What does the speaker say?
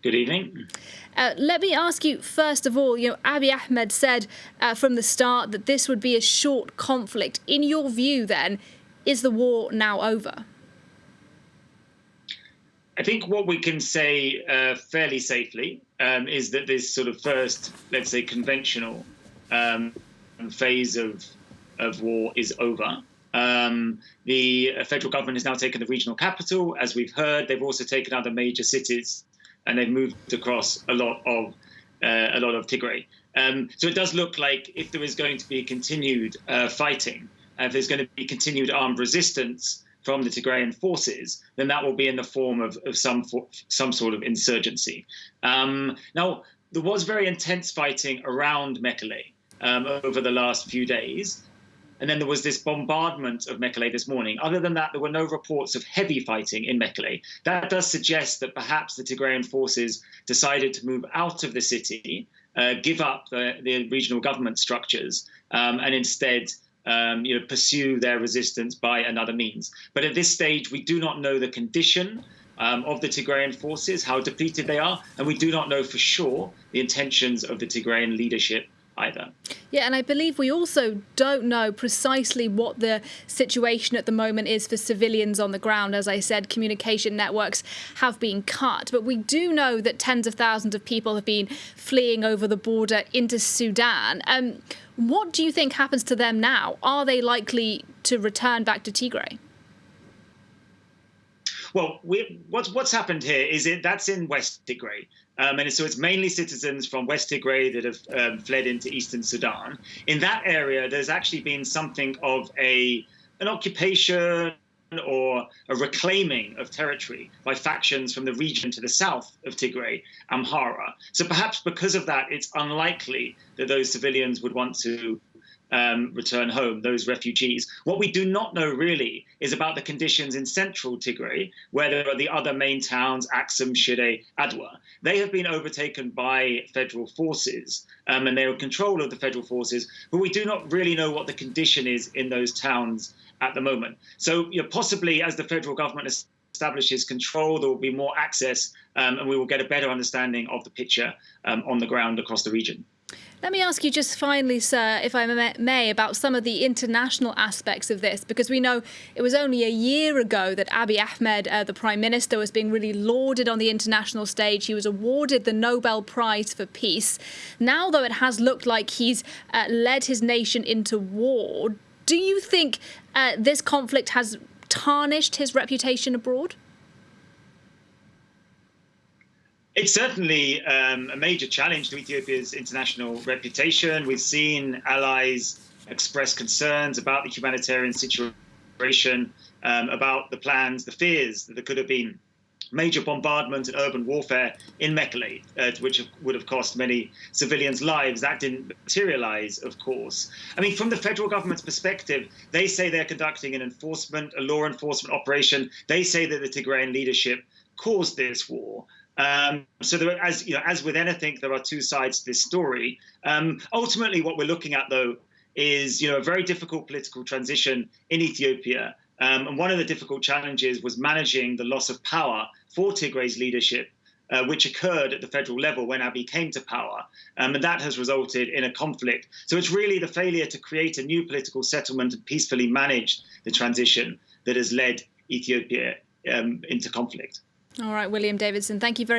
Good evening. Let me ask you, first of all, Abiy Ahmed said from the start that this would be a short conflict. In your view, then, is the war now over? I think what we can say fairly safely is that this sort of first, let's say, conventional phase of war is over. The federal government has now taken the regional capital, as we've heard. They've also taken other major cities, and they've moved across a lot of Tigray. So it does look like if there is going to be continued fighting, if there's going to be continued armed resistance from the Tigrayan forces, then that will be in the form of some sort of insurgency. Now, there was very intense fighting around Mekelle over the last few days. And then there was this bombardment of Mekelle this morning. Other than that, there were no reports of heavy fighting in Mekelle. That does suggest that perhaps the Tigrayan forces decided to move out of the city, give up the regional government structures, and instead pursue their resistance by another means. But at this stage, we do not know the condition of the Tigrayan forces, how depleted they are, and we do not know for sure the intentions of the Tigrayan leadership either. Yeah, and I believe we also don't know precisely what the situation at the moment is for civilians on the ground. As I said, communication networks have been cut, but we do know that tens of thousands of people have been fleeing over the border into Sudan. What do you think happens to them now? Are they likely to return back to Tigray? Well, what's happened here is that's in West Tigray. And so it's mainly citizens from West Tigray that have fled into eastern Sudan. In that area, there's actually been something of an occupation or a reclaiming of territory by factions from the region to the south of Tigray, Amhara. So perhaps because of that, it's unlikely that those civilians would want to return home, those refugees. What we do not know really is about the conditions in central Tigray, where there are the other main towns, Aksum, Shire, Adwa. They have been overtaken by federal forces, and they are in control of the federal forces, but we do not really know what the condition is in those towns at the moment. So possibly as the federal government establishes control, there will be more access, and we will get a better understanding of the picture on the ground across the region. Let me ask you just finally, sir, if I may, about some of the international aspects of this, because we know it was only a year ago that Abiy Ahmed, the Prime Minister, was being really lauded on the international stage. He was awarded the Nobel Prize for Peace. Now, though, it has looked like he's led his nation into war. Do you think this conflict has tarnished his reputation abroad? It's certainly a major challenge to Ethiopia's international reputation. We've seen allies express concerns about the humanitarian situation, about the plans, the fears that there could have been major bombardment and urban warfare in Mekelle, which would have cost many civilians' lives. That didn't materialize, of course. I mean, from the federal government's perspective, they say they're conducting a law enforcement operation. They say that the Tigrayan leadership caused this war. So there, as with anything, there are two sides to this story. Ultimately, what we're looking at, though, is a very difficult political transition in Ethiopia. And one of the difficult challenges was managing the loss of power for Tigray's leadership, which occurred at the federal level when Abiy came to power. And that has resulted in a conflict. So it's really the failure to create a new political settlement and peacefully manage the transition that has led Ethiopia into conflict. All right, William Davidson, thank you very much.